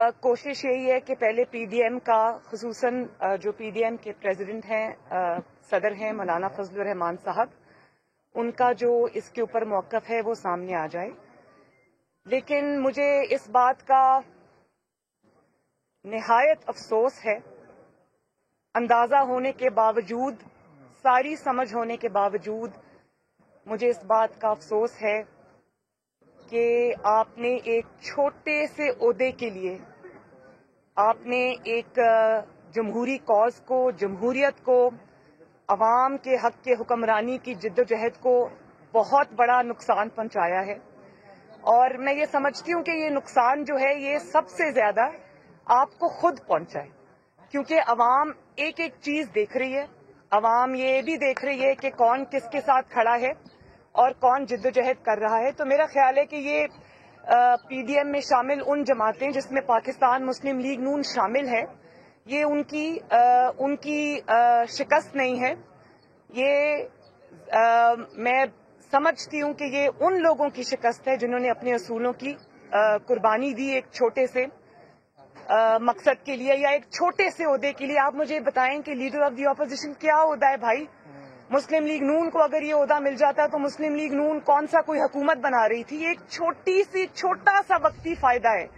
कोशिश यही है कि पहले पीडीएम का खुसूसन जो पीडीएम के प्रेसिडेंट हैं सदर हैं मौलाना फजलुर रहमान साहब, उनका जो इसके ऊपर मौक़िफ़ है वो सामने आ जाए। लेकिन मुझे इस बात का निहायत अफसोस है, अंदाज़ा होने के बावजूद, सारी समझ होने के बावजूद मुझे इस बात का अफसोस है कि आपने एक छोटे से ओहदे के लिए आपने एक जमहूरी कॉज को, जमहूरियत को, अवाम के हक के हुक्मरानी की जिद्दोजहद को बहुत बड़ा नुकसान पहुंचाया है। और मैं ये समझती हूँ कि ये नुकसान जो है ये सबसे ज्यादा आपको खुद पहुंचा है, क्योंकि अवाम एक एक चीज देख रही है। अवाम ये भी देख रही है कि कौन किसके साथ खड़ा है और कौन जिद्दोजहद कर रहा है। तो मेरा ख्याल है कि ये पीडीएम में शामिल उन जमातें जिसमें पाकिस्तान मुस्लिम लीग नून शामिल है, ये उनकी शिकस्त नहीं है। ये मैं समझती हूँ कि ये उन लोगों की शिकस्त है जिन्होंने अपने असूलों की कुर्बानी दी एक छोटे से मकसद के लिए या एक छोटे से ओहदे के लिए। आप मुझे बताएं कि लीडर ऑफ द ऑपोजिशन क्या ओहदा है भाई? मुस्लिम लीग नून को अगर ये ओहदा मिल जाता तो मुस्लिम लीग नून कौन सा कोई हुकूमत बना रही थी? एक छोटा सा वक्ती फायदा है।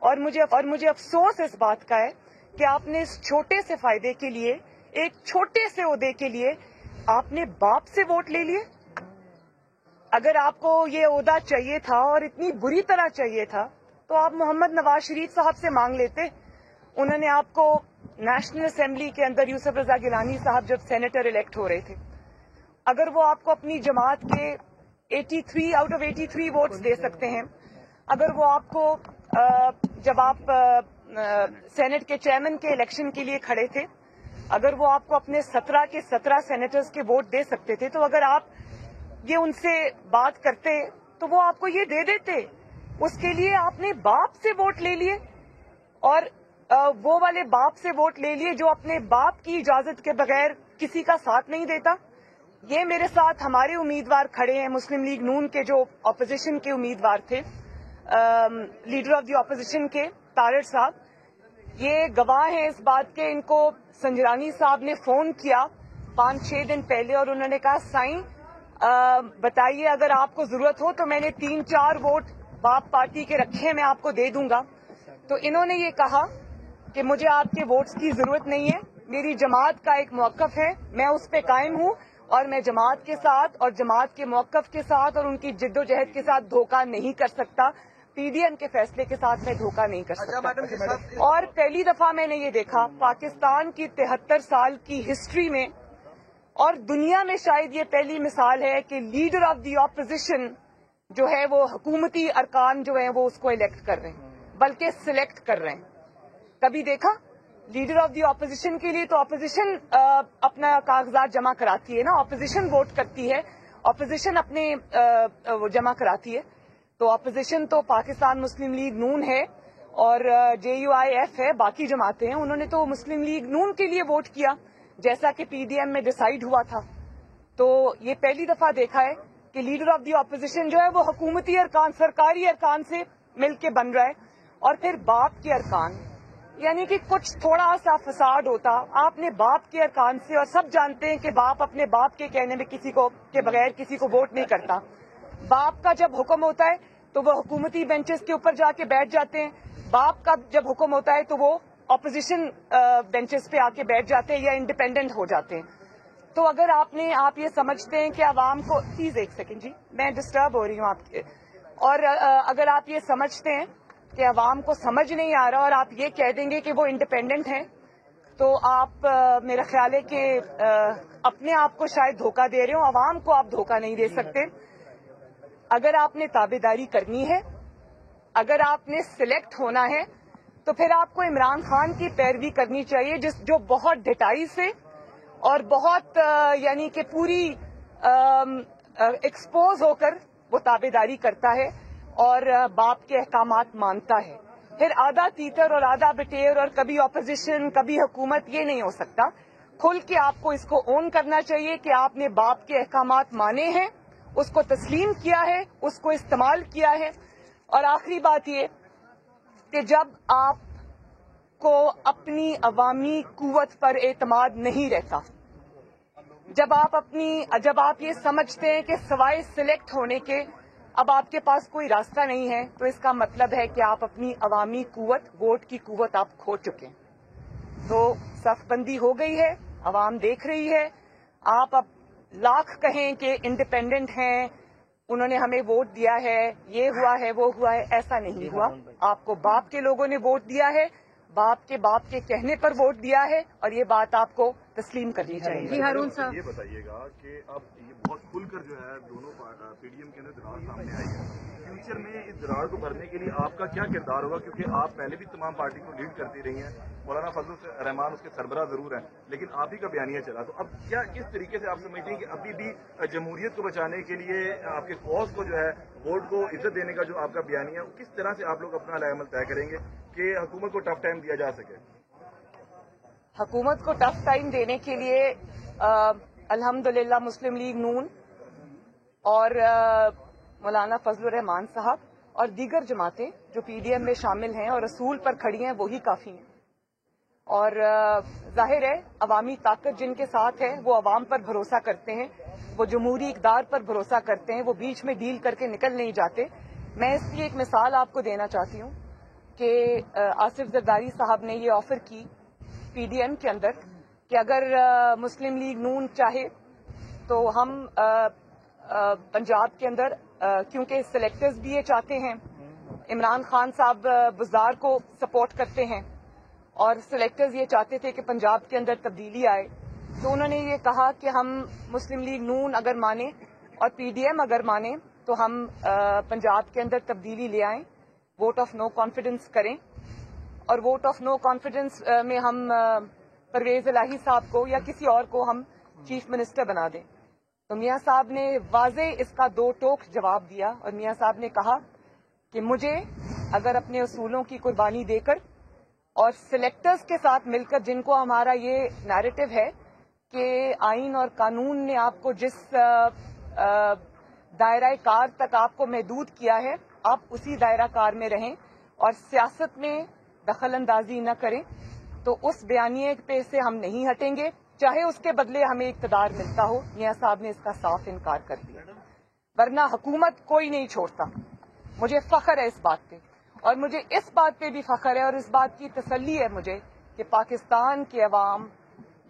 और मुझे अफसोस इस बात का है कि आपने इस छोटे से फायदे के लिए, एक छोटे से ओहदे के लिए आपने बाप से वोट ले लिए। अगर आपको ये ओहदा चाहिए था और इतनी बुरी तरह चाहिए था तो आप मोहम्मद नवाज शरीफ साहब से मांग लेते। उन्होंने आपको नेशनल असेंबली के अंदर यूसुफ रजा गिलानी साहब जब सेनेटर इलेक्ट हो रहे थे, अगर वो आपको अपनी जमात के 83 आउट ऑफ 83 वोट्स दे सकते हैं, अगर वो आपको जब आप सेनेट के चेयरमैन के इलेक्शन के लिए खड़े थे, अगर वो आपको अपने 17 के 17 सेनेटर्स के वोट दे सकते थे, तो अगर आप ये उनसे बात करते तो वो आपको ये दे देते। उसके लिए आपने बाप से वोट ले लिए, और वो वाले बाप से वोट ले लिए जो अपने बाप की इजाजत के बगैर किसी का साथ नहीं देता। ये मेरे साथ हमारे उम्मीदवार खड़े हैं, मुस्लिम लीग नून के जो ऑपोजिशन के उम्मीदवार थे, लीडर ऑफ द ऑपोजिशन के तारिर साहब, ये गवाह हैं इस बात के। इनको संजरानी साहब ने फोन किया 5-6 दिन पहले और उन्होंने कहा साईं बताइए अगर आपको जरूरत हो तो मैंने 3-4 वोट बाप पार्टी के रखे हैं, मैं आपको दे दूंगा। तो इन्होंने ये कहा कि मुझे आपके वोट्स की जरूरत नहीं है, मेरी जमात का एक मौक़िफ़ है, मैं उस पर कायम हूँ और मैं जमात के साथ और जमात के मौक़िफ़ के साथ और उनकी जिद्दोजहद के साथ धोखा नहीं कर सकता। पीडीएम के फैसले के साथ मैं धोखा नहीं कर सकता। और पहली दफा मैंने ये देखा पाकिस्तान की 73 साल की हिस्ट्री में और दुनिया में शायद ये पहली मिसाल है कि लीडर ऑफ द ऑपोजिशन जो है वो हुकूमती अरकान जो है वो उसको इलेक्ट कर रहे हैं, बल्कि सिलेक्ट कर रहे हैं। कभी देखा? लीडर ऑफ द ऑपोजिशन के लिए तो ऑपोजिशन अपना कागजात जमा कराती है ना, ऑपोजिशन वोट करती है, ऑपोजिशन अपने जमा कराती है। तो ऑपोजिशन तो पाकिस्तान मुस्लिम लीग नून है और JUIF है, बाकी जमातें हैं, उन्होंने तो मुस्लिम लीग नून के लिए वोट किया जैसा कि पीडीएम में डिसाइड हुआ था। तो ये पहली दफा देखा है कि लीडर ऑफ द ऑपोजिशन जो है वो हुकूमती अरकान, सरकारी अरकान से मिलके बन रहा है। और फिर बाप के अरकान, यानी कि कुछ थोड़ा सा फसाद होता, आपने बाप के अरकान से, और सब जानते हैं कि बाप अपने बाप के कहने में किसी को के बगैर किसी को वोट नहीं करता। बाप का जब हुक्म होता है तो वो हुकूमती बेंचेस के ऊपर जाके बैठ जाते हैं, बाप का जब हुक्म होता है तो वो ऑपोजिशन बेंचेस पे आके बैठ जाते हैं या इंडिपेंडेंट हो जाते हैं। तो अगर आप ये समझते हैं कि आवाम को, प्लीज एक सेकेंड जी, मैं डिस्टर्ब हो रही हूँ आपके, और अगर आप ये समझते हैं कि आवाम को समझ नहीं आ रहा और आप ये कह देंगे कि वो इंडिपेंडेंट हैं, तो आप मेरा ख्याल है कि अपने आप को शायद धोखा दे रहे हो, आवाम को आप धोखा नहीं दे सकते। अगर आपने ताबेदारी करनी है, अगर आपने सिलेक्ट होना है, तो फिर आपको इमरान खान की पैरवी करनी चाहिए, जो बहुत ढिठाई से और बहुत यानी कि पूरी एक्सपोज होकर वो ताबेदारी करता है और बाप के अहकामात मानता है। फिर आधा तीतर और आधा बिटेर और कभी ऑपोजिशन कभी हुकूमत, ये नहीं हो सकता। खुल के आपको इसको ओन करना चाहिए कि आपने बाप के अहकामात माने हैं, उसको तस्लीम किया है, उसको इस्तेमाल किया है। और आखिरी बात ये کہ جب آپ کو اپنی عوامی قوت پر اعتماد نہیں رہتا، جب آپ یہ سمجھتے ہیں کہ سوائے سلیکٹ ہونے کے اب آپ کے پاس کوئی راستہ نہیں ہے، تو اس کا مطلب ہے کہ آپ اپنی عوامی قوت، ووٹ کی قوت آپ کھو چکے ہیں۔ تو صف بندی ہو گئی ہے، عوام دیکھ رہی ہے۔ آپ اب لاکھ کہیں کہ انڈیپینڈنٹ ہیں، انہوں نے ہمیں ووٹ دیا ہے، یہ ہوا ہے وہ ہوا ہے، ایسا نہیں ہوا۔ آپ کو باپ کے لوگوں نے ووٹ دیا ہے، باپ کے کہنے پر ووٹ دیا ہے، اور یہ بات آپ کو تسلیم کرنی چاہیے۔ جی ہارون صاحب، یہ بتائیے گا کہ اب یہ بہت کھل کر جو ہے دونوں پی ڈی ایم کے اندر درار سامنے آئی ہے، فیوچر میں اس درار کو بھرنے کے لیے آپ کا کیا کردار ہوگا؟ کیونکہ آپ پہلے بھی تمام پارٹی کو لیڈ کرتی رہی ہیں، مولانا فضل الرحمان اس کے سربراہ ضرور ہیں، لیکن آپ ہی کا بیانیہ چلا، تو اب کیا کس طریقے سے آپ سمجھتے ہیں کہ ابھی بھی جمہوریت کو بچانے کے لیے آپ کے کاز کو جو ہے ووٹ کو عزت دینے کا جو آپ کا بیانیہ ہے، کس طرح سے آپ لوگ اپنا عمل عمل طے کریں گے کہ حکومت کو ٹف ٹائم دیا جا سکے؟ حکومت کو ٹف ٹائم دینے کے لیے الحمدللہ مسلم لیگ نون اور مولانا فضل الرحمان صاحب اور دیگر جماعتیں جو پی ڈی ایم میں شامل ہیں اور اصول پر کھڑی ہیں وہی کافی ہیں، اور ظاہر ہے عوامی طاقت جن کے ساتھ ہے وہ عوام پر بھروسہ کرتے ہیں، وہ جمہوری اقدار پر بھروسہ کرتے ہیں، وہ بیچ میں ڈیل کر کے نکل نہیں جاتے۔ میں اس کی ایک مثال آپ کو دینا چاہتی ہوں کہ آصف زرداری صاحب نے یہ آفر کی پی ڈی ایم کے اندر کہ اگر مسلم لیگ نون چاہے تو ہم پنجاب کے اندر، کیونکہ سلیکٹرز بھی یہ چاہتے ہیں، عمران خان صاحب بزدار کو سپورٹ کرتے ہیں اور سلیکٹرز یہ چاہتے تھے کہ پنجاب کے اندر تبدیلی آئے، تو انہوں نے یہ کہا کہ ہم مسلم لیگ نون اگر مانے اور پی ڈی ایم اگر مانے تو ہم پنجاب کے اندر تبدیلی لے آئیں، ووٹ آف نو کانفیڈنس کریں، اور ووٹ آف نو کانفیڈنس میں ہم پرویز الہی صاحب کو یا کسی اور کو ہم چیف منسٹر بنا دیں۔ تو میاں صاحب نے واضح اس کا دو ٹوک جواب دیا، اور میاں صاحب نے کہا کہ مجھے اگر اپنے اصولوں کی قربانی دے کر اور سلیکٹرز کے ساتھ مل کر، جن کو ہمارا یہ نیریٹو ہے کہ آئین اور قانون نے آپ کو جس دائرہ کار تک آپ کو محدود کیا ہے، آپ اسی دائرہ کار میں رہیں اور سیاست میں دخل اندازی نہ کریں، تو اس بیانیے پہ سے ہم نہیں ہٹیں گے، چاہے اس کے بدلے ہمیں اقتدار ملتا ہو۔ میاں صاحب نے اس کا صاف انکار کر دیا، ورنہ حکومت کوئی نہیں چھوڑتا۔ مجھے فخر ہے اس بات پہ، اور مجھے اس بات پہ بھی فخر ہے اور اس بات کی تسلی ہے مجھے کہ پاکستان کے عوام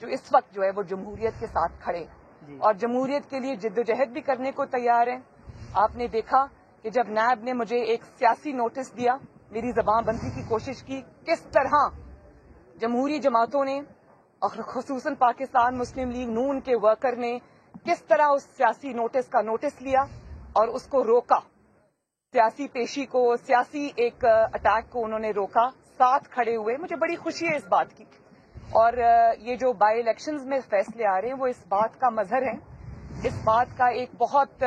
جو اس وقت جو ہے وہ جمہوریت کے ساتھ کھڑے اور جمہوریت کے لیے جد و جہد بھی کرنے کو تیار ہیں۔ آپ نے دیکھا کہ جب نیب نے مجھے ایک سیاسی نوٹس دیا، میری زبان بندی کی کوشش کی، کس طرح جمہوری جماعتوں نے اور خصوصاً پاکستان مسلم لیگ نون کے ورکر نے کس طرح اس سیاسی نوٹس کا نوٹس لیا اور اس کو روکا، سیاسی پیشی کو، سیاسی ایک اٹیک کو انہوں نے روکا، ساتھ کھڑے ہوئے۔ مجھے بڑی خوشی ہے اس بات کی، اور یہ جو بائی الیکشنز میں فیصلے آ رہے ہیں وہ اس بات کا مظہر ہے، اس بات کا ایک بہت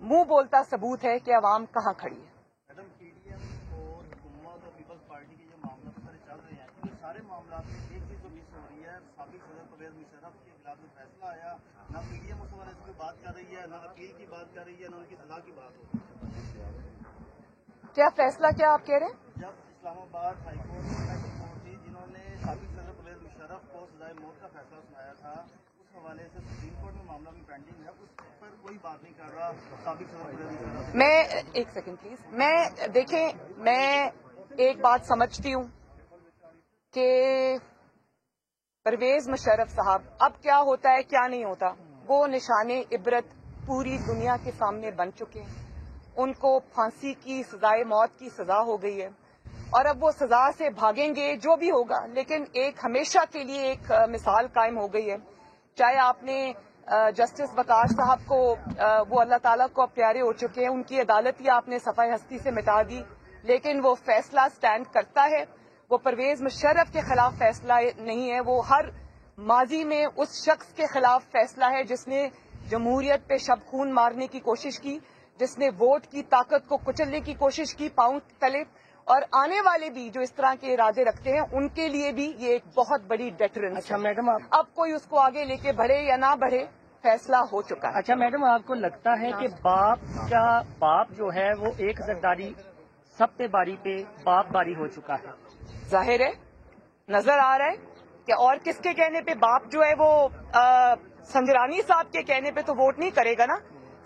منہ بولتا ثبوت ہے کہ عوام کہاں کھڑی ہے۔ میڈم، پی ڈی ایم اور حکومت اور پیپلز پارٹی کے جو معاملات سارے چل رہے ہیں، ان سارے معاملات میں ایک چیز تو مس ہو رہی ہے، سابق صدر پرویز مشرف کے خلاف جو فیصلہ آیا، نہ پی ڈی ایم اس حوالے سے کوئی بات کر رہی ہے، نہ اپیل کی بات کر رہی ہے، نہ ان کی سزا کی بات ہو رہی ہے۔ کیا فیصلہ کیا آپ کہہ رہے ہیں؟ جب اسلام آباد ہائی کورٹ اسپیشل کورٹ تھی جنہوں نے سابق صدر پرویز مشرف کو سزائے موت کا فیصلہ سنایا تھا، اس حوالے سے سپریم کورٹ میں معاملہ بھی پینڈنگ ہے، اس پر کوئی بات نہیں کر رہا سابق صدر پرویز مشرف۔ میں ایک سیکنڈ پلیز، دیکھیں میں ایک بات سمجھتی ہوں کہ پرویز مشرف صاحب اب کیا ہوتا ہے کیا نہیں ہوتا، وہ نشان عبرت پوری دنیا کے سامنے بن چکے ہیں، ان کو پھانسی کی سزائے موت کی سزا ہو گئی ہے، اور اب وہ سزا سے بھاگیں گے جو بھی ہوگا، لیکن ایک ہمیشہ کے لیے ایک مثال قائم ہو گئی ہے۔ چاہے آپ نے جسٹس وقار صاحب کو، وہ اللہ تعالیٰ کو اب پیارے ہو چکے ہیں، ان کی عدالت ہی آپ نے صفحہ ہستی سے مٹا دی، لیکن وہ فیصلہ سٹینڈ کرتا ہے۔ وہ پرویز مشرف کے خلاف فیصلہ نہیں ہے، وہ ہر ماضی میں اس شخص کے خلاف فیصلہ ہے جس نے جمہوریت پہ شب خون مارنے کی کوشش کی، جس نے ووٹ کی طاقت کو کچلنے کی کوشش کی پاؤں تلے، اور آنے والے بھی جو اس طرح کے ارادے رکھتے ہیں ان کے لیے بھی یہ ایک بہت بڑی ڈیٹرنس ہے۔ اچھا میڈم، اب کوئی اس کو آگے لے کے بڑھے یا نہ بڑھے، فیصلہ ہو چکا ہے۔ اچھا میڈم، آپ کو لگتا ہے کہ باپ جو ہے وہ ایک زرداری सब पे बारी पे बाप बारी हो चुका है। जाहिर है, नजर आ रहा है कि और किसके कहने पे बाप जो है वो संजरानी साहब के कहने पे तो वोट नहीं करेगा ना।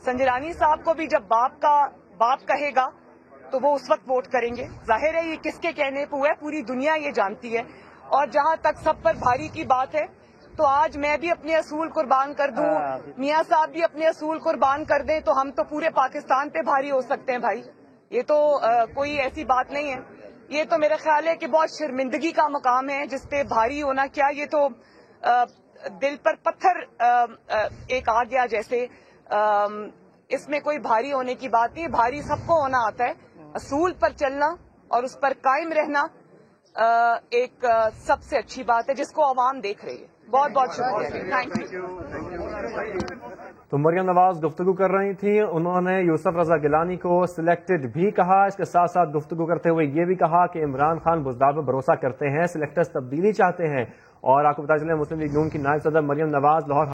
संजरानी साहब को भी जब बाप कहेगा तो वो उस वक्त वोट करेंगे। जाहिर है ये किसके कहने पे हुआ है, पूरी दुनिया ये जानती है। और जहां तक सब पर भारी की बात है, तो आज मैं भी अपने असूल कुर्बान कर दूं, मियां साहब भी अपने असूल कुर्बान कर दें, तो हम तो पूरे पाकिस्तान पे भारी हो सकते हैं भाई। ये तो कोई ऐसी बात नहीं है। ये तो मेरा ख्याल है कि बहुत शर्मिंदगी का मकाम है, जिस पे भारी होना क्या, ये तो दिल पर पत्थर एक आ गया जैसे। इसमें कोई भारी होने की बात नहीं, भारी सबको होना आता है। असूल पर चलना और उस पर कायम रहना एक सबसे अच्छी बात है, जिसको अवाम देख रही है। बहुत बहुत शुक्रिया, थैंक यू। तो मरियम नवाज गुफ्तगू कर रही थी, उन्होंने यूसुफ रजा गिलानी को सिलेक्टेड भी कहा। इसके साथ साथ गुफ्तगू करते हुए ये भी कहा कि इमरान खान बुज़दार पर भरोसा करते हैं, सिलेक्टर्स तब्दीली चाहते हैं। और आपको पता चले मुस्लिम लीग नून की नायब सदर मरियम नवाज लाहौर